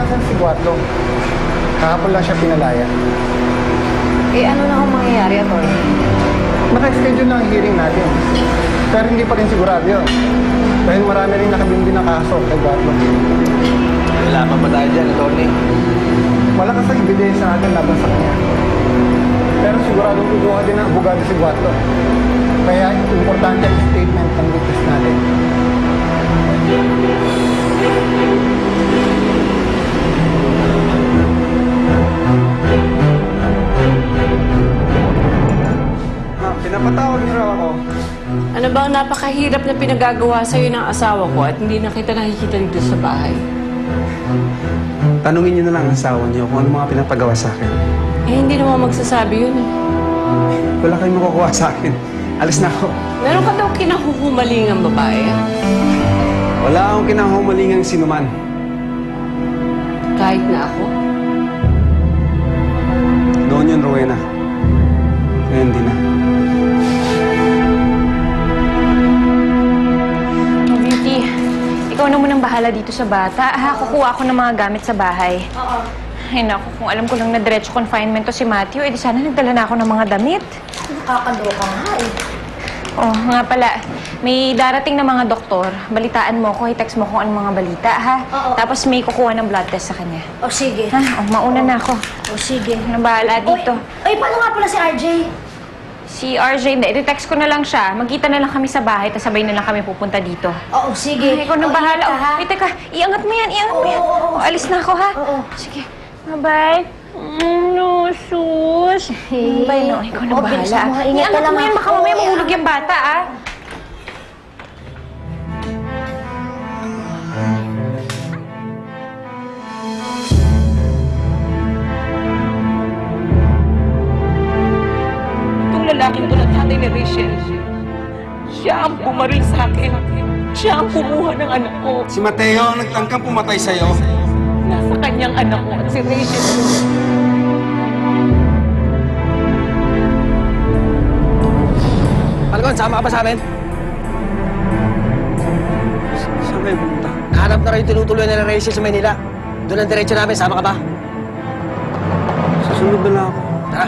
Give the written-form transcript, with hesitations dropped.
pinayasan si Guatlo. Kahapon lang siya pinalaya. Eh, ano na kung mangyayari, attorney? Naka-schedule na ang hearing natin. Pero hindi pa rin sigurado yun. Dahil marami rin nakabindi ng kaso kay Guatlo. Wala pa tayo dyan, attorney. Wala kasang ebidensya natin laban sa kanya. Pero siguradong kukuha din ng abogado si Guatlo. Kaya importante ang statement ng witness natin. Pinapatawag niyo raw ako. Ano ba ang napakahirap na pinagagawa sa'yo ng asawa ko at hindi na kita nakikita dito sa bahay? Tanungin niyo na lang ang asawa niyo kung ano mga pinapagawa sa akin. Eh, hindi naman magsasabi yun. Wala kayong makukuha sa akin. Alis na ako. Meron ka daw kinahuhumalingang babae. Wala akong kinahumalingang sinuman. Kahit na ako. Noon yun, Rowena. Ngayon, hindi na. Beauty, ikaw na munang bahala dito sa bata. Ha, kukuha ako ng mga gamit sa bahay. Oo. Ay naku, kung alam ko lang na diretso confinement to si Matthew, edi sana nagdala na ako ng mga damit. Nakakaloka nga eh. Oh, nga pala, may darating na mga doktor. Balitaan mo ko, i-text mo kung anong mga balita, ha? Oo. Tapos may kukuha ng blood test sa kanya. O sige. Ha? Oh, mauna na ako. O sige. Ano bahala dito? Ay, paano nga pala si RJ? Si RJ, hindi. I-text ko na lang siya. Magkita na lang kami sa bahay, tapos sabay na lang kami pupunta dito. Oo, sige. Ay, ikaw nang O, bahala. ingat ka, ha? Oh, teka, iangat mo yan, iangat mo yan. Oo. Oh, alis na ako, ha? Oo. Sige. Bye-bye. No, sus. Hey. Bye, no. Ikaw na Oh, bahala. bilisan mo, ingat ka Iangat lang, mo yan, ha? baka mamaya Oo, mahulog yung bata, ah. Itong lalaking to na tatay ni Rachel, siya ang bumaril sa akin. Siya ang kumuha ng anak ko. Si Mateo ang nagtangkang pumatay sa'yo. Nasa kanyang anak ko at si Rachel. Falcon, sama ka ba sa amin? Saan kayo pumunta? Hanap na rin yung tinutuloy na Rachel sa Manila. Doon ang diretso namin, sama ka ba? Susunod na lang ako. Tara.